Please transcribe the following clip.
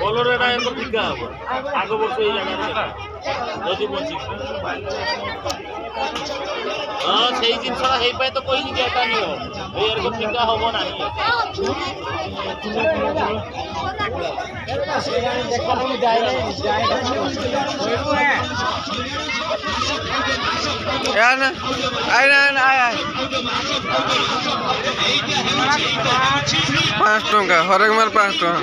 কলরেটা এরকম ঠিক হবো আগে বছর এই জায়গাটা যদি বলছি হ্যাঁ সেই জিনিসটা হেই পাই তো কইনি যে এটা নিও এই এরকম ঠিক হবো না पाँच टंका हरेक माल 5 टंका।